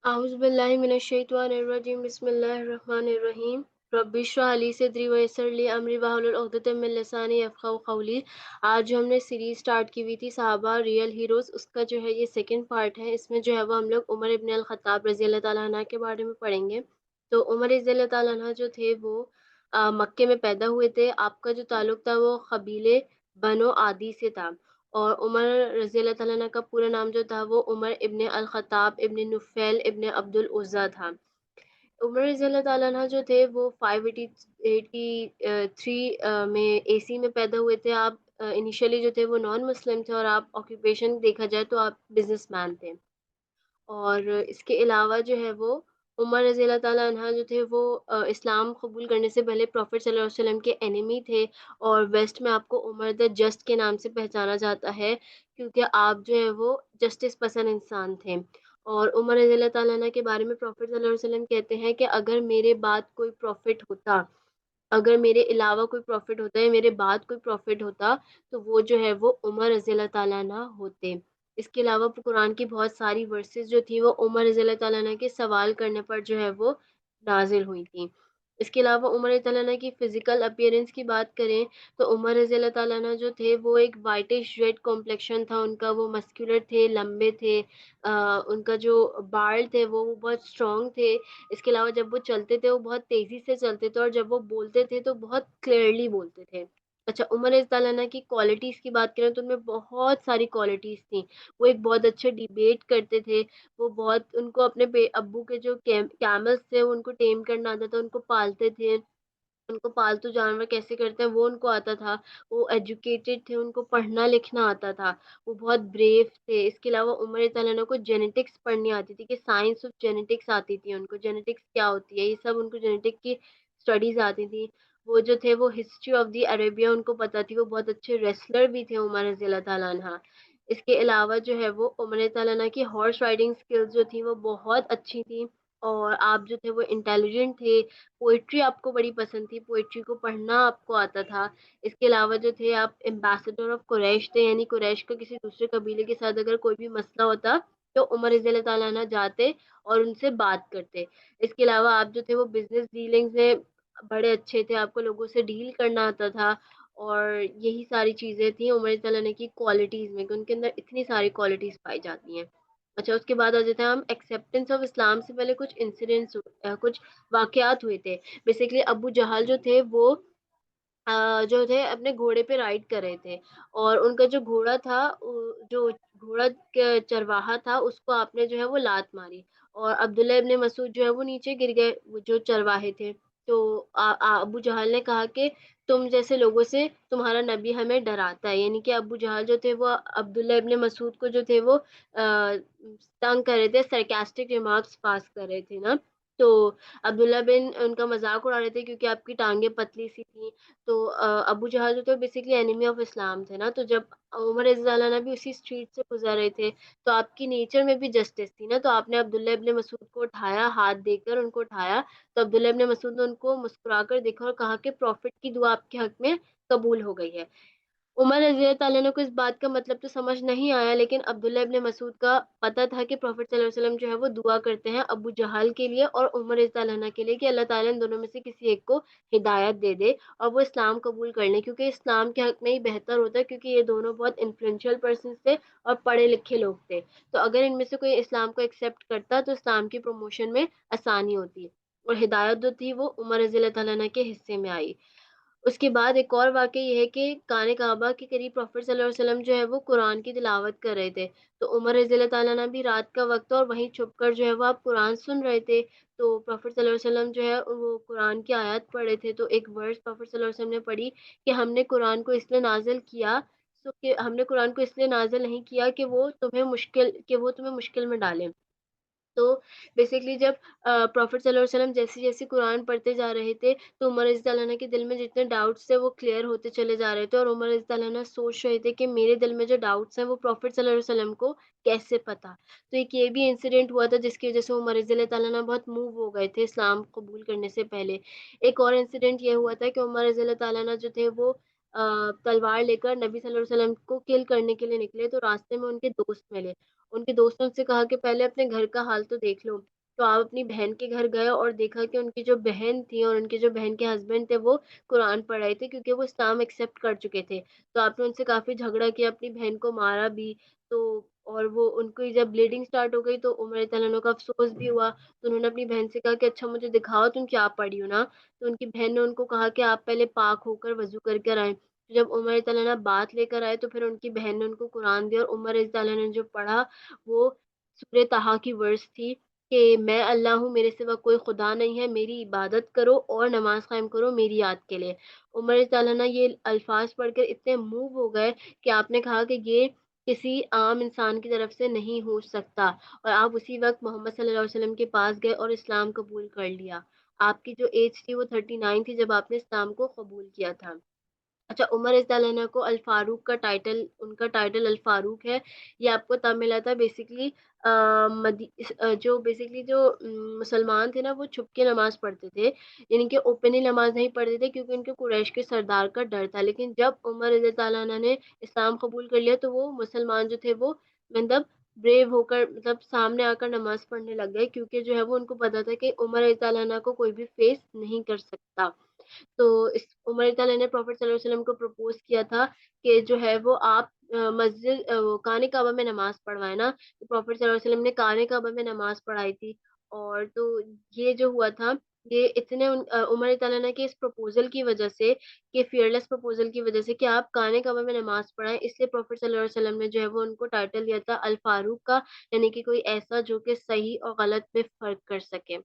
اعوذ باللہ من الشیطان الرجیم بسم اللہ الرحمن الرحیم رب اشرح لی صدری ویسر لی امری واحلل عقدۃ من لسانی یفقہوا قولی۔ آج جو ہم نے سیریز سٹارٹ کی ہوئی تھی صحابہ ریئل ہیروز، اس کا جو ہے یہ سیکنڈ پارٹ ہے۔ اس میں جو ہے وہ ہم لوگ عمر ابن الخطاب رضی اللہ تعالیٰ عنہ کے بارے میں پڑھیں گے۔ تو عمر رضی اللہ تعالیٰ عنہ جو تھے وہ مکے میں پیدا ہوئے تھے۔ آپ کا جو تعلق تھا وہ قبیلے بنو عادی سے تھا، اور عمر رضی اللہ تعالیٰ عنہ کا پورا نام جو تھا وہ عمر ابن الخطاب ابن نفیل ابن عبد العزیٰ تھا۔ عمر رضی اللہ تعالیٰ عنہ جو تھے وہ 583 میں اے سی میں پیدا ہوئے تھے۔ آپ انیشلی جو تھے وہ نان مسلم تھے، اور آپ آکوپیشن دیکھا جائے تو آپ بزنس مین تھے۔ اور اس کے علاوہ جو ہے وہ عمر رضی اللہ تعالیٰ عنہ جو تھے وہ اسلام قبول کرنے سے پہلے پروفٹ صلی اللہ علیہ وسلم کے انیمی تھے، اور ویسٹ میں آپ کو عمر دا جسٹ کے نام سے پہچانا جاتا ہے، کیونکہ آپ جو ہے وہ جسٹس پسند انسان تھے۔ اور عمر رضی اللہ تعالیٰ عنہ کے بارے میں پروفٹ صلی اللہ علیہ وسلم کہتے ہیں کہ اگر میرے بعد کوئی پروفٹ ہوتا، اگر میرے علاوہ کوئی پروفٹ ہوتا ہے، میرے بعد کوئی پروفٹ ہوتا، تو وہ جو ہے وہ عمر رضی اللہ تعالیٰ عنہ ہوتے۔ اس کے علاوہ قرآن کی بہت ساری ورسز جو تھی وہ عمر رضی اللہ تعالیٰ عنہ کے سوال کرنے پر جو ہے وہ نازل ہوئی تھیں۔ اس کے علاوہ عمر رضی اللہ عنہ کی فزیکل اپیئرنس کی بات کریں تو عمر رضی اللہ تعالیٰ عنہ جو تھے وہ ایک وائٹش ریڈ کمپلیکشن تھا ان کا، وہ مسکولر تھے، لمبے تھے، ان کا جو بال تھے وہ بہت اسٹرانگ تھے۔ اس کے علاوہ جب وہ چلتے تھے وہ بہت تیزی سے چلتے تھے، اور جب وہ بولتے تھے تو بہت کلیئرلی بولتے تھے۔ اچھا، عمر رضی اللہ عنہ کی کوالٹیز کی بات کریں تو ان میں بہت ساری کوالٹیز تھیں۔ وہ ایک بہت اچھے ڈیبیٹ کرتے تھے، وہ بہت، ان کو اپنے ابو کے جو کیملز تھے وہ ان کو ٹیم کرنا آتا تھا، ان کو پالتے تھے، ان کو پالتو جانور کیسے کرتے ہیں وہ ان کو آتا تھا۔ وہ ایجوکیٹڈ تھے، ان کو پڑھنا لکھنا آتا تھا، وہ بہت بریو تھے۔ اس کے علاوہ عمر رضی اللہ عنہ کو جینیٹکس پڑھنی آتی تھی، کہ سائنس آف جینیٹکس آتی تھی ان کو، جینیٹکس کیا ہوتی ہے یہ سب ان کو جینیٹک کی اسٹڈیز آتی تھی۔ وہ جو تھے وہ ہسٹری آف دی عربیہ ان کو پتہ تھی، وہ بہت اچھے ریسلر بھی تھے عمر رضی اللہ تعالیٰ عنہ۔ اس کے علاوہ جو ہے وہ عمر رضی اللہ عنہ کی ہارس رائڈنگ اسکلز جو تھیں وہ بہت اچھی تھیں، اور آپ جو تھے وہ انٹیلیجنٹ تھے۔ پوئٹری آپ کو بڑی پسند تھی، پوئٹری کو پڑھنا آپ کو آتا تھا۔ اس کے علاوہ جو تھے آپ ایمبیسڈر آف قریش تھے، یعنی قریش کا کسی دوسرے قبیلے کے ساتھ اگر کوئی بھی مسئلہ ہوتا تو عمر رضی اللہ تعالیٰ عنہ جاتے اور ان سے بات کرتے۔ اس کے علاوہ آپ جو تھے وہ بزنس ڈیلنگز میں بڑے اچھے تھے، آپ کو لوگوں سے ڈیل کرنا آتا تھا، اور یہی ساری چیزیں تھیں عمر رضی اللہ عنہ کی کوالٹیز میں، کہ ان کے اندر اتنی ساری کوالٹیز پائی جاتی ہیں۔ اچھا، اس کے بعد آ جاتے ہیں ہم ایکسیپٹنس آف اسلام سے پہلے کچھ انسیڈنٹس، کچھ واقعات ہوئے تھے۔ بیسیکلی ابو جہل جو تھے وہ جو تھے اپنے گھوڑے پہ رائڈ کر رہے تھے، اور ان کا جو گھوڑا تھا، جو گھوڑا کا چرواہا تھا، اس کو آپ نے جو ہے وہ لات ماری، اور عبداللہ ابن مسعود جو ہے وہ نیچے گر گئے، وہ جو چرواہے تھے۔ تو ابو جہل نے کہا کہ تم جیسے لوگوں سے تمہارا نبی ہمیں ڈراتا ہے، یعنی کہ ابو جہل جو تھے وہ عبداللہ ابن مسعود کو جو تھے وہ تنگ کر رہے تھے، سرکاسٹک ریمارکس پاس کر رہے تھے نا۔ تو عبداللہ بن ان کا مذاق اڑا رہے تھے کیونکہ آپ کی ٹانگیں پتلی سی تھیں۔ تو ابو جہل جو تھے بیسکلی اینیمی آف اسلام تھے نا، تو جب عمر رضی اللہ عنہ بھی اسی اسٹریٹ سے گزر رہے تھے تو آپ کی نیچر میں بھی جسٹس تھی نا، تو آپ نے عبداللہ ابن مسعود کو اٹھایا، ہاتھ دے کر ان کو اٹھایا، تو عبداللہ ابن مسعود نے ان کو مسکرا کر دیکھا اور کہا کہ پروفٹ کی دعا آپ کے حق میں قبول ہو گئی ہے۔ عمر رضی اللہ تعالیٰ عنہ کو اس بات کا مطلب تو سمجھ نہیں آیا، لیکن عبداللہ ابن مسعود کا پتہ تھا کہ پروفٹ صلی اللہ علیہ وسلم جو ہے وہ دعا کرتے ہیں ابو جہل کے لیے اور عمر رضی اللہ عنہ کے لیے، کہ اللہ تعالیٰ ان دونوں میں سے کسی ایک کو ہدایت دے دے اور وہ اسلام قبول کر لیں، کیونکہ اسلام کے حق میں ہی بہتر ہوتا ہے، کیونکہ یہ دونوں بہت انفلوئنشل پرسنس تھے اور پڑھے لکھے لوگ تھے۔ تو اگر ان میں سے کوئی اسلام کو ایکسیپٹ کرتا تو اسلام کی پروموشن میں آسانی ہوتی، اور ہدایت جو تھی وہ عمر رضی اللہ تعالیٰ عنہ کے حصے میں آئی۔ اس کے بعد ایک اور واقعہ یہ ہے کہ کعبہ کعبہ کے قریب پروفٹ صلی اللہ علیہ وسلم جو ہے وہ قرآن کی تلاوت کر رہے تھے، تو عمر رضی اللہ تعالیٰ عنہ بھی رات کا وقت اور وہیں چھپ کر جو ہے وہ آپ قرآن سن رہے تھے۔ تو پروفٹ صلی اللہ علیہ وسلم جو ہے وہ قرآن کی آیات پڑھ رہے تھے، تو ایک ورس پروفٹ صلی اللہ علیہ وسلم نے پڑھی کہ ہم نے قرآن کو اس لیے نازل کیا، کہ ہم نے قرآن کو اس لیے نازل نہیں کیا کہ وہ تمہیں مشکل میں ڈالیں۔ تو بیسکلی جب پروفٹ صلی اللہ علیہ وسلم جیسے جیسے قرآن پڑھتے جا رہے تھے تو عمر رضی اللہ عنہ کے دل میں جتنے ڈاؤٹس تھے وہ کلیئر ہوتے چلے جا رہے تھے، اور عمر رضی اللہ عنہ سوچ رہے تھے کہ میرے دل میں جو ڈاؤٹس ہیں وہ پروفٹ صلی اللہ علیہ وسلم کو کیسے پتا۔ تو ایک یہ بھی انسیڈنٹ ہوا تھا جس کی وجہ سے عمر رضی اللہ تعالیٰ عنہ بہت موو ہو گئے تھے اسلام قبول کرنے سے پہلے۔ ایک اور انسیڈنٹ یہ ہوا تھا کہ عمر رضی اللہ تعالیٰ عنہ جو تھے وہ तलवार लेकर नबी सल्लल्लाहु अलैहि वसल्लम को किल करने के लिए निकले, तो रास्ते में उनके दोस्त मिले। उनके दोस्तों से कहा कि पहले अपने घर का हाल तो देख लो। तो आप अपनी बहन के घर गए और देखा कि उनकी जो बहन थी और उनके जो बहन के हस्बैंड थे वो कुरान पढ़ रहे थे, क्योंकि वो इस्लाम एक्सेप्ट कर चुके थे। तो आपने उनसे काफ़ी झगड़ा किया, अपनी बहन को मारा भी। तो और वो उनको जब ब्लीडिंग स्टार्ट हो गई तो उमर रज़ियल्लाहु अन्हु को अफ़सोस भी हुआ। तो उन्होंने अपनी बहन से कहा कि अच्छा मुझे दिखाओ तुम क्या पढ़ी हो ना। तो उनकी बहन ने उनको कहा कि आप पहले पाक होकर वज़ू करके आएँ। तो जब उमर रज़ियल्लाहु अन्हु बात लेकर आए तो फिर उनकी बहन ने उनको कुरान दिया, और उमर रज़ियल्लाहु अन्हु ने जो पढ़ा वो सूरह ताहा की वर्स थी कि मैं अल्लाह हूँ, मेरे सिवा कोई खुदा नहीं है, मेरी इबादत करो और नमाज़ कायम करो मेरी याद के लिए। उमर रज़ियल्लाहु अन्हु ये अल्फ़ाज़ पढ़कर इतने मूव हो गए कि आपने कहा कि ये किसी आम इंसान की तरफ से नहीं हो सकता, और आप उसी वक़्त मोहम्मद सल्लल्लाहु अलैहि वसल्लम के पास गए और इस्लाम कबूल कर लिया। आपकी जो एज थी वो 39 थी जब आपने इस्लाम को कबूल किया था। अच्छा, उमर रज़ियल्लाहु अन्हु को अल फारूक का टाइटल, उनका टाइटल अल फारूक है। ये आपको तब मिला था बेसिकली जो बेसिकली जो मुसलमान थे ना वो छुप के नमाज़ पढ़ते थे। यानी कि ओपनली नमाज़ नहीं पढ़ते थे, क्योंकि उनके कुरैश के सरदार का डर था। लेकिन जब उमर रज़ियल्लाहु अन्हु ने इस्लाम कबूल कर लिया तो वो मुसलमान जो थे वो मतलब ब्रेव होकर मतलब सामने आकर नमाज़ पढ़ने लग गए, क्योंकि जो है वो उनको पता था कि उमर रज़ियल्लाहु अन्हु को कोई भी फेस नहीं कर सकता। तो इस उमर तला ने प्रॉफेट सल्लल्लाहु अलैहि वसल्लम को प्रपोज़ किया था कि जो है वो आप वो खाने काबा में नमाज़ पढ़वाएँ ना। तो प्रॉफेट सल्लल्लाहु अलैहि वसल्लम ने खाने काबा में नमाज़ पढ़ाई थी। और तो ये जो हुआ था, ये इतने उमर तला ने के इस प्रपोज़ल की वज़ह से, कि फ़ियरलेस प्रपोज़ल की वज़ह से कि आप खाने काबा में नमाज़ पढ़ाएँ, इसलिए प्रॉफेट सल्लल्लाहु अलैहि वसल्लम ने जो है वो उनको टाइटल दिया था अल फारूक का, यानी कि कोई ऐसा जो कि सही और गलत में फ़र्क कर सके।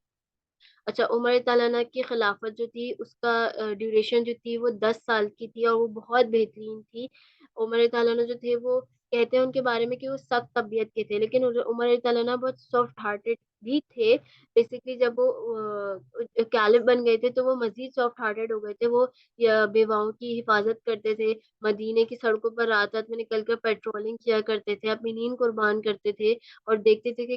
अच्छा, उमर तलना की खिलाफत जो थी उसका ड्यूरेशन जो थी वो 10 साल की थी और वो बहुत बेहतरीन थी। उमर तलना जो थे वो कहते हैं उनके बारे में कि वो सख्त तबीयत के थे, लेकिन उमर तलना बहुत सॉफ्ट हार्टेड भी थे। बेसिकली जब वो कैलिफ बन गए थे तो वो मज़ीद सॉफ्ट हार्टेड हो गए थे। वो या बेवाओं की हिफाज़त करते थे, मदीने की सड़कों पर रात-रात में निकल कर पेट्रोलिंग किया करते थे, अपनी नींद कुर्बान करते थे और देखते थे कि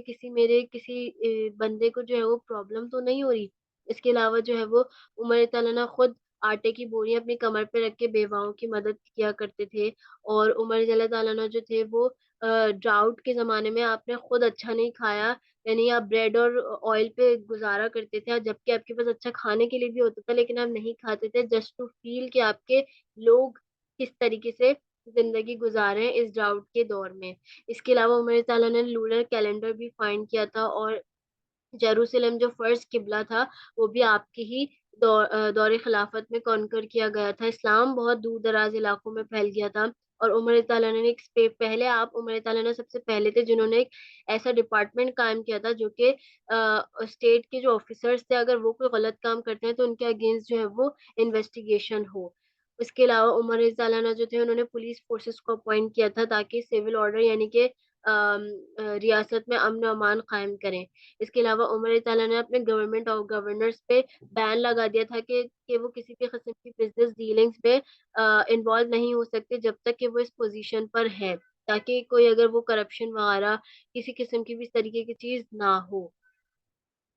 किसी बंदे को जो है वो प्रॉब्लम तो नहीं हो रही। इसके अलावा जो है वो उमर तलना खुद आटे की बोरियाँ अपनी कमर पे रख के बेवाओं की मदद किया करते थे। और उमर जल्ल तआला जो थे वो ड्राउट के ज़माने में आपने खुद अच्छा नहीं खाया, यानी आप ब्रेड और ऑयल पे गुज़ारा करते थे, जबकि आपके पास अच्छा खाने के लिए भी होता था, लेकिन आप नहीं खाते थे जस्ट टू फ़ील कि आपके लोग किस तरीके से ज़िंदगी गुज़ारे हैं इस ड्राउट के दौर में। इसके अलावा उमर तआला ने लूनर कैलेंडर भी फाइंड किया था, और जेरूसलम जो फ़र्स्ट किबला था, वो भी आपके ही दौर खिलाफत में कॉन्कर किया गया था। इस्लाम बहुत दूर-दराज़ इलाकों में फैल गया था, और उमर तआला ने एक स्पे पहले आप उमर तआला ने सबसे पहले थे जिन्होंने एक ऐसा डिपार्टमेंट कायम किया था जो कि स्टेट के जो ऑफ़िसर्स थे अगर वो कोई गलत काम करते हैं तो उनके अगेंस्ट जो है वो इन्वेस्टिगेशन हो। इसके अलावा उमर तआला जो थे उन्होंने पुलिस फ़ोर्सेस को अपॉइंट किया था ताकि सिविल ऑर्डर यानी कि रियासत में अमन और अमान कायम करें। इसके अलावा उमर तआला ने अपने गवर्नमेंट और गवर्नर्स पे बैन लगा दिया था कि वो किसी भी किस्म की बिज़नेस डीलिंग्स में इन्वॉल्व नहीं हो सकते जब तक कि वो इस पोज़ीशन पर हैं, ताकि कोई अगर वो करप्शन वगैरह किसी किस्म की भी इस तरीके की चीज़ ना हो।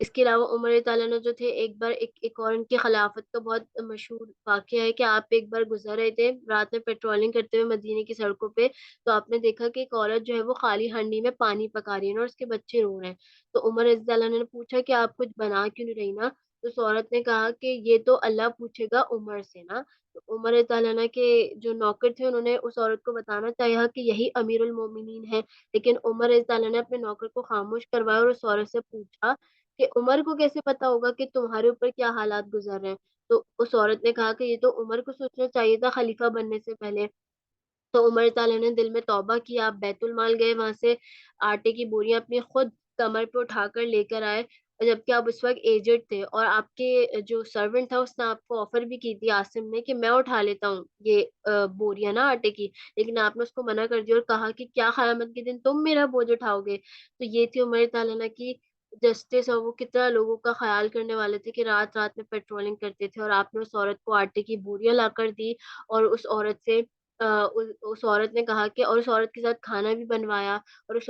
इसके अलावा उमर तआला जो थे एक बार एक और उनकी खिलाफत का बहुत मशहूर वाक़या है कि आप एक बार गुज़र रहे थे, रात में पेट्रोलिंग करते हुए मदीने की सड़कों पे, तो आपने देखा कि एक औरत जो है वो खाली हांडी में पानी पका रही है ना और उसके बच्चे रो रहे हैं। तो उमर रज़ी अल्लाह अन्हु ने पूछा कि आप कुछ बना क्यों नहीं रही ना? तो उस औरत ने कहा कि ये तो अल्लाह पूछेगा उमर से ना। तो उमर तआला के जो नौकर थे उन्होंने उस औरत को बताना चाहा कि यही अमीरुल मोमिनीन है, लेकिन उमर रज़ी अल्लाह ने अपने नौकर को खामोश करवाया और उस औरत से पूछा कि उमर को कैसे पता होगा कि तुम्हारे ऊपर क्या हालात गुज़र रहे हैं? तो उस औरत ने कहा कि ये तो उमर को सोचना चाहिए था खलीफ़ा बनने से पहले। तो उमर ताला ने दिल में तौबा की, आप बैतुल माल गए, वहाँ से आटे की बोरियाँ अपनी खुद कमर पे उठाकर लेकर आए, और जबकि आप उस वक़्त एजेड थे और आपके जो सर्वेंट था उसने आपको ऑफ़र भी की थी आसिम ने कि मैं उठा लेता हूँ ये बोरियाँ ना आटे की, लेकिन आपने उसको मना कर दिया और कहा कि क्या क़यामत के दिन तुम मेरा बोझ उठाओगे? तो ये थी उमर ताला की जस्टिस, और वो कितना लोगों का ख़याल करने वाले थे कि रात-रात में पेट्रोलिंग करते थे, और आपने उस औरत को आटे की बोरियाँ लाकर दी और उस औरत से उस औरत ने कहा कि और उस औरत के साथ खाना भी बनवाया, और उस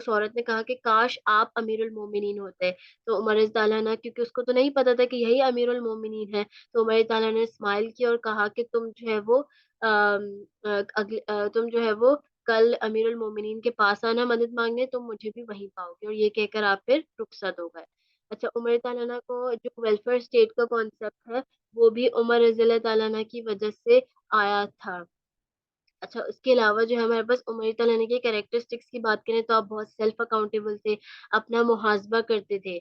औरत ने कहा कि काश आप अमीरुल मोमिनीन होते। तो उमर ताला ना, क्योंकि उसको तो नहीं पता था कि यही अमीरुल मोमिनीन है, तो उमर ताला ने स्माइल किया और कहा कि तुम जो है वो तुम जो है वो कल अमीर उल मोमिनीन के पास आना मदद मांगने, तुम मुझे भी वहीं पाओगे। और ये कहकर आप फिर रुखसत हो गए। अच्छा, उमर ताला अन्हा को जो वेलफेयर स्टेट का कॉन्सेप्ट है, वो भी उमर रज़ी अल्लाह ताला अन्हा की वजह से आया था। अच्छा, उसके अलावा जो है हमारे पास उमर ताला अन्हा के कैरेक्टरिस्टिक्स की बात करें तो आप बहुत सेल्फ अकाउंटेबल थे, अपना मुहासबा करते थे,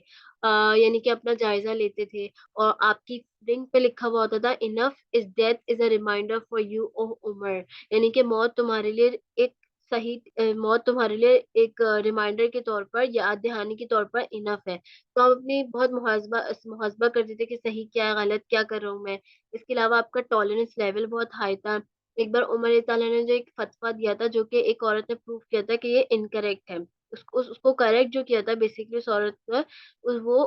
यानी कि अपना जायज़ा लेते थे, और आपकी रिंग पे लिखा हुआ होता था, enough is death is a reminder for you O Umar, यानी कि मौत तुम्हारे लिए एक रिमाइंडर के तौर पर, याद दहानी के तौर पर इनफ है। तो आप अपनी बहुत मुहासबा करते थे कि सही क्या है, गलत क्या कर रहा हूँ मैं। इसके अलावा आपका टॉलरेंस लेवल बहुत हाई था। एक बार उमर ताला ने जो एक फतवा दिया था, जो कि एक औरत ने प्रूव किया था कि ये इनकरेक्ट है। उसको करेक्ट जो किया था बेसिकली उस औरत का,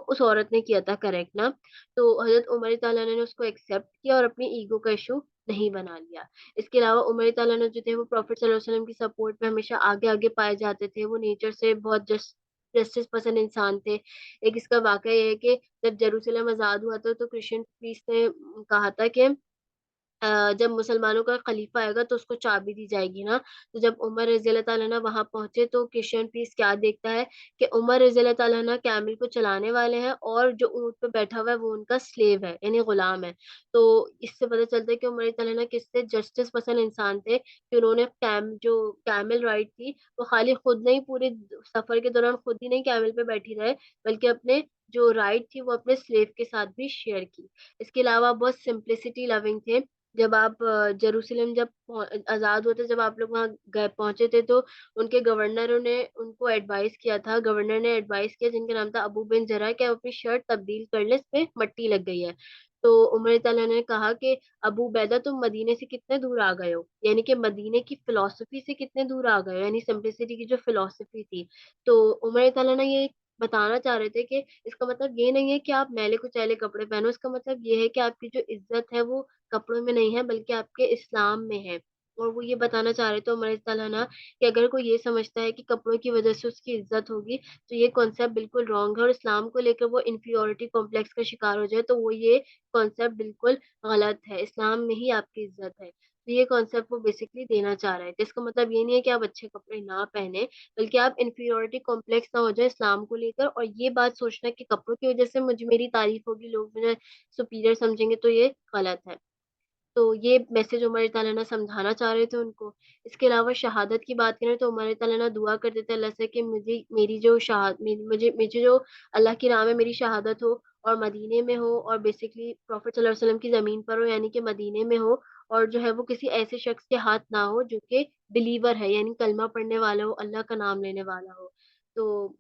उस औरत ने किया था करेक्ट ना। तो हज़रत उमर ताला ने उसको एक्सेप्ट किया और अपनी ईगो का इश्यू नहीं बना लिया। इसके अलावा उमर ताला ने जो थे वो प्रॉफेट सल्लल्लाहु अलैहि वसल्लम की सपोर्ट में हमेशा आगे-आगे पाए जाते थे। वो नेचर से बहुत जस्टिस पसंद इंसान थे। एक इसका वाक़या ये है कि जब जेरूसलम आज़ाद हुआ था तो क्रिश्चियन प्रीस्ट ने कहा था कि जब मुसलमानों का खलीफा आएगा तो उसको चाबी दी जाएगी ना। तो जब उमर रज़ी अल्लाह ताला अन्हा वहाँ पहुँचे तो क्रिश्चियन प्रीस्ट क्या देखता है कि उमर रज़ी अल्लाह ताला अन्हा कैमल को चलाने वाले हैं और जो ऊँट पे बैठा हुआ है वो उनका स्लेव है, यानी गुलाम है। तो इससे पता चलता है कि उमर ताला अन्हा कितने जस्टिस पसंद इंसान थे कि उन्होंने जो कैमल राइड थी वो खाली खुद नहीं, पूरे सफ़र के दौरान खुद ही नहीं कैमल पे बैठी रहे, बल्कि अपने जो राइड थी वो अपने स्लेव के साथ भी शेयर की। इसके अलावा बहुत सिम्प्लिसिटी लविंग थे। जब आप जेरूसलम आज़ाद हुए थे, जब आप लोग वहाँ गए पहुँचे थे तो उनके गवर्नरों ने उनको एडवाइस किया था, गवर्नर ने एडवाइस किया जिनका नाम था अबू बिन जरा, कि आप अपनी शर्ट तब्दील कर लें, इसमें मट्टी लग गई है। तो उमर तआला ने कहा कि अबू उबैदा तुम मदीने से कितने दूर आ गए हो? यानी कि मदीने की फिलॉसफी से कितने दूर आ गए हो? यानी सिम्प्लिसिटी की जो फिलॉसफी थी। तो उमर तआला ने ये बताना चाह रहे थे कि इसका मतलब ये नहीं है कि आप मैले-कुचैले कपड़े पहनो, इसका मतलब ये है कि आपकी जो इज़्ज़त है वो कपड़ों में नहीं है बल्कि आपके इस्लाम में है। और वो ये बताना चाह रहे थे उमर इस्ताला ना कि अगर कोई ये समझता है कि कपड़ों की वज़ह से उसकी इज़्ज़त होगी, तो ये कॉन्सेप्ट बिल्कुल रॉन्ग है, और इस्लाम को लेकर वो इन्फीरियॉरिटी कॉम्प्लेक्स का शिकार हो जाए, तो वो ये कॉन्सेप्ट बिल्कुल गलत है। इस्लाम में ही आपकी इज़्ज़त है। तो ये कॉन्सेप्ट वो बेसिकली देना चाह रहे थे। इसका मतलब ये नहीं है कि आप अच्छे कपड़े ना पहने, बल्कि आप इन्फीरियॉरिटी कॉम्प्लेक्स ना हो जाए इस्लाम को लेकर, और ये बात सोचना कि कपड़ों की वज़ह से मेरी तारीफ़ होगी, लोग मुझे सुपीरियर समझेंगे, तो ये गलत है। तो ये मैसेज उमर तआला समझाना चाह रहे थे उनको। इसके अलावा शहादत की बात करें तो उमर तआला दुआ करते थे अल्लाह से कि मुझे जो अल्लाह की राह में मेरी शहादत हो, और मदीने में हो, और बेसिकली प्रॉफेट सल्लल्लाहु अलैहि वसल्लम की ज़मीन पर हो, यानी कि मदीने में हो, और जो है वो किसी ऐसे शख्स के हाथ ना हो जो कि बिलीवर है, यानी कलमा पढ़ने वाला हो, अल्लाह का नाम लेने वाला हो। तो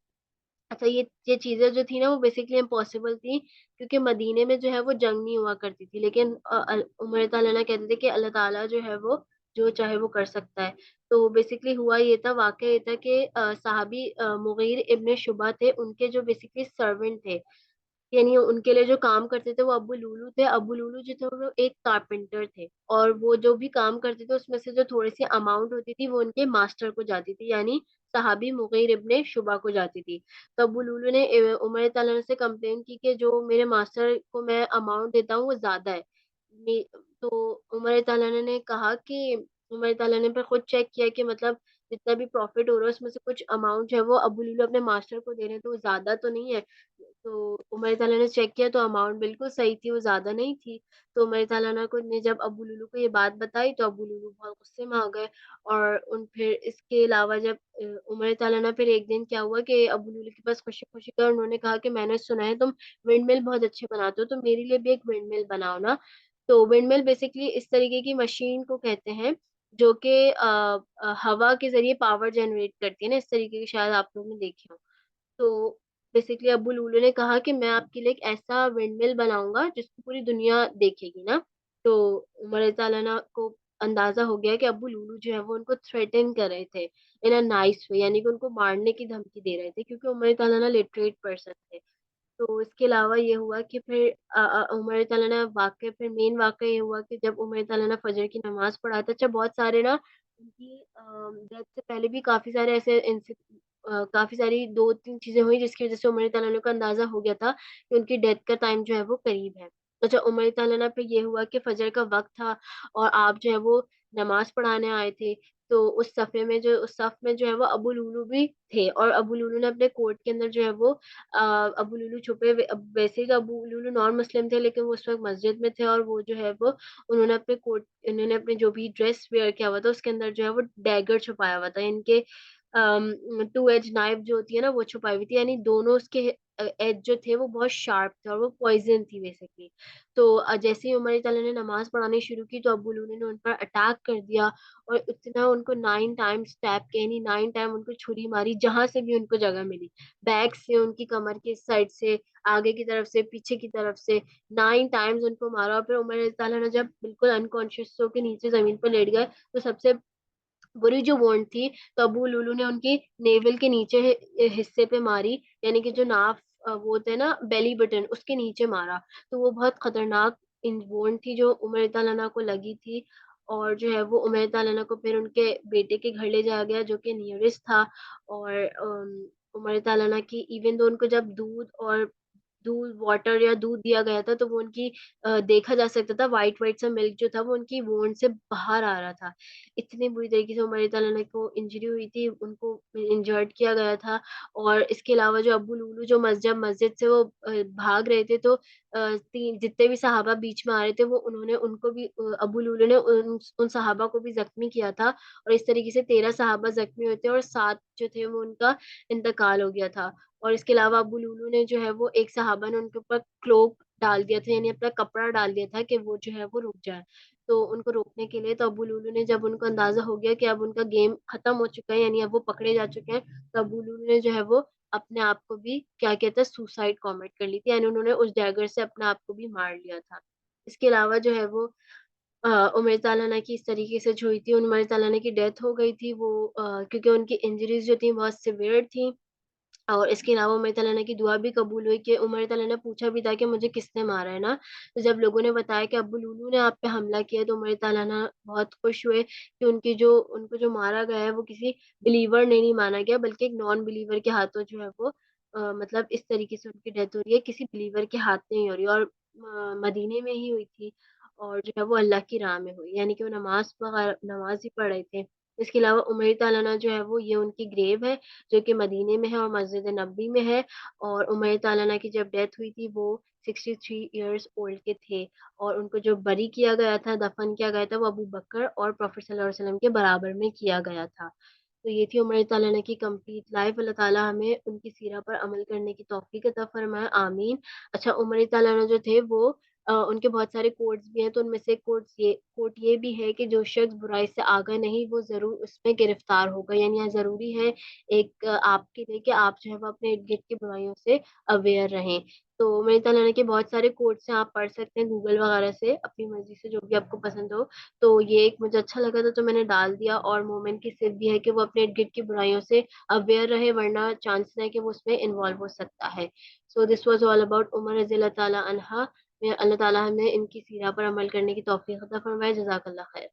अच्छा, ये चीज़ें जो थी ना वो बेसिकली इम्पॉसिबल थी, क्योंकि मदीने में जो है वो जंग नहीं हुआ करती थी। लेकिन उमर ताला कहते थे कि अल्लाह ताला जो है वो जो चाहे वो कर सकता है। तो बेसिकली हुआ ये था, वाक़या ये था कि सहाबी मुग़ीर इब्न शुबा थे, उनके जो बेसिकली सर्वेंट थे, यानी उनके लिए जो काम करते थे वो अब्बू लूलू थे। अब्बू लूलू जो थे वो एक कारपेंटर थे, और वो जो भी काम करते थे उसमें से जो थोड़ी-सी अमाउंट होती थी वो उनके मास्टर को जाती थी, यानी सहाबी मुग़ीर इब्न शुबा को जाती थी। तो अब्बू लूलू ने उमर तआला से कंप्लेन की कि जो मेरे मास्टर को मैं अमाउंट देता हूँ वो ज़्यादा है। ने तो उमर तआला ने कहा कि उमर तआला ने फिर खुद चेक किया कि मतलब जितना भी प्रॉफ़िट हो रहा है उसमें से कुछ अमाउंट जो है वो अब्बू लूलू अपने मास्टर को दे रहे हैं, तो वो ज़्यादा तो नहीं है। तो उमर तआला ने चेक किया तो अमाउंट बिल्कुल सही थी, वो ज़्यादा नहीं थी। तो उमर तआला को ने जब अब्बू लूलू को ये बात बताई तो अब्बू लूलू बहुत गुस्से में आ गए, और उन फिर इसके अलावा जब उमर तआला फिर एक दिन क्या हुआ कि अब्बू लूलू के पास खुशी-खुशी गए, उन्होंने कहा कि मैंने सुना है तुम विंडमिल बहुत अच्छे बनाते हो, तो मेरे लिए भी एक विंडमिल बनाओ ना। तो विंडमिल बेसिकली इस तरीके की मशीन को कहते हैं जो कि हवा के ज़रिए पावर जनरेट करती है ना, इस तरीके की, शायद आप लोगों ने देखे हो। तो बेसिकली अब्बू लूलू ने कहा कि मैं आपके लिए एक ऐसा विंडमिल बनाऊँगा जिसको पूरी दुनिया देखेगी ना। तो उमर ताला को अंदाज़ा हो गया कि अब्बू लूलू जो है वो उनको थ्रेटन कर रहे थे इन अ नाइस वे, यानी कि उनको मारने की धमकी दे रहे थे, क्योंकि उमर ताला लिटरेट पर्सन थे। तो इसके अलावा ये हुआ कि फिर उमर तआला फिर मेन वाक़या ये हुआ कि जब उमर तआला फ़जर की नमाज़ पढ़ाते, अच्छा बहुत सारे ना उनकी डेथ से पहले भी काफ़ी सारे ऐसे काफ़ी सारी 2-3 चीज़ें हुई जिसकी वज़ह से उमर तआला को अंदाज़ा हो गया था कि उनकी डेथ का टाइम जो है वो करीब है। अच्छा, उमर तआला पे ये हुआ कि फ़जर का वक़्त था और आप जो है वो नमाज़ पढ़ाने आए थे, तो उस सफ़ में जो है वो अबू लूलू भी थे और अबू लूलू ने अपने कोट के अंदर जो है वो अबू लूलू छुपे हुए अब वैसे ही अबू लूलू नॉन मुस्लिम थे लेकिन वो उस वक़्त मस्जिद में थे और वो जो है वो उन्होंने अपने जो भी ड्रेस वियर किया हुआ था उसके अंदर जो है वो डैगर छुपाया हुआ था। इनके टू एज नाइफ जो होती है ना वो छुपाई हुई थी, यानी दोनों उसके एज जो थे वो बहुत शार्प थे और वो पॉइज़न थी बेसिकली। तो जैसे ही उमर तआला ने नमाज़ पढ़ानी शुरू की तो अब्बू लूलू ने उन पर अटैक कर दिया और इतना उनको 9 टाइम्स स्टैब किया, यानी 9 टाइम उनको छुरी मारी जहाँ से भी उनको जगह मिली। बैक से, उनकी कमर की इस साइड से, आगे की तरफ से, पीछे की तरफ से 9 टाइम्स उनको मारा और फिर उमर तआला ने जब बिल्कुल अनकॉन्शियस होके नीचे ज़मीन पे लेट गए, तो सबसे बुरी जो वॉन्ट थी, तो अबू लूलू ने उनकी नेवल के नीचे हिस्से पे मारी, यानी कि जो वो होता है ना बेली बटन, उसके नीचे मारा। तो वो बहुत खतरनाक वॉन्ट थी जो उमर तआला को लगी थी और जो है वो उमर तआला को फिर उनके बेटे के घर ले जाया गया जो कि नियरेस्ट था और उमर तआला की इवन दो उनको जब दूध वाटर या दूध दिया गया था तो वो उनकी देखा जा सकता था व्हाइट-व्हाइट सा मिल्क जो था वो उनकी वूंड से बाहर आ रहा था। इतनी बुरी तरीके से उमर तआला को इंजरी हुई थी, उनको इंजर्ड किया गया था और इसके अलावा जो अब्बू लूलू जो मस्जिद से वो भाग रहे थे तो 3 जितने भी सहाबा बीच में आ रहे थे वो उन्होंने उनको भी अब्बू लूलू ने उन सहाबा को भी ज़ख्मी किया था और इस तरीके से 13 सहाबा ज़ख्मी हुए थे और 7 जो थे वो उनका इंतकाल हो गया था। और इसके अलावा अब्बू लूलू ने जो है वो एक सहाबा ने उनके ऊपर क्लोक डाल दिया था, यानी अपना कपड़ा डाल दिया था कि वो जो है वो रुक जाए। तो उनको रोकने के लिए तो अब्बू लूलू ने जब उनको अंदाज़ा हो गया कि अब उनका गेम खत्म हो चुका है, यानी अब वो पकड़े जा चुके हैं, तो अब्बू लूलू ने जो है वो अपने आप को भी क्या कहते हैं सुसाइड कमिट कर ली थी, यानी उन्होंने उस डैगर से अपने आप को भी मार लिया था। इसके अलावा जो है वो उमर तआला की इस तरीके से जो हुई थी, उमर तआला की डेथ हो गई थी वो क्योंकि उनकी इंजरीज़ जो थी बहुत सीवियर थी। और इसके अलावा उमर तआला की दुआ भी कबूल हुई कि उमर तआला ने पूछा भी था कि मुझे किसने मारा है ना? तो जब लोगों ने बताया कि अब्बू लूलू ने आप पे हमला किया तो उमर तआला बहुत खुश हुए कि उनको जो मारा गया है वो किसी बिलीवर ने नहीं माना गया बल्कि एक नॉन बिलीवर के हाथों जो है वो मतलब इस तरीके से उनकी डेथ हो रही है, किसी बिलीवर के हाथ नहीं हो रही है और मदीने में ही हुई थी और जो है वो अल्लाह की राह में हुई, यानी कि वो नमाज़ ही पढ़ रहे थे। इसके अलावा उमर तआला जो है वो ये उनकी ग्रेव है जो कि मदीने में है और मस्जिद नबी में है और उमर तआला की जब डेथ हुई थी वो 63 इयर्स ओल्ड के थे और उनको जो बरी किया गया था, दफन किया गया था वो अबू बकर और प्रॉफेट सल्लल्लाहु अलैहि वसल्लम के बराबर में किया गया था। तो ये थी उमर तआला की कंप्लीट लाइफ। अल्लाह ताला हमें उनकी सीरा पर अमल करने की तौफीक अता फरमाए, आमीन। अच्छा, उमर तआला जो थे वो उनके बहुत सारे कोट्स भी हैं, तो उनमें से कोट ये भी है कि जो शख्स बुराई से आगा नहीं वो ज़रूर उसमें गिरफ्तार होगा, यानी यहाँ ज़रूरी है आपके लिए कि आप जो है वो अपने इर्द-गिर्द की बुराइयों से अवेयर रहें। तो उमर तआला के बहुत सारे कोट्स हैं, आप पढ़ सकते हैं गूगल वगैरह से अपनी मर्ज़ी से जो भी आपको पसंद हो। तो ये एक मुझे अच्छा लगा था तो मैंने डाल दिया और मोमेन की सिर्फ भी है कि वो अपने इर्द-गिर्द की बुराइयों से अवेयर रहे वरना चांसेस है कि वो उसमें इन्वॉल्व हो सकता है। So this was all about Umar रज़ी अल्लाह ताला अन्हा। अल्लाह ताला हमें इनकी सीरा पर अमल करने की तौफ़ीक़ अता फ़रमाए। जज़ाकल्लाह ख़ैर।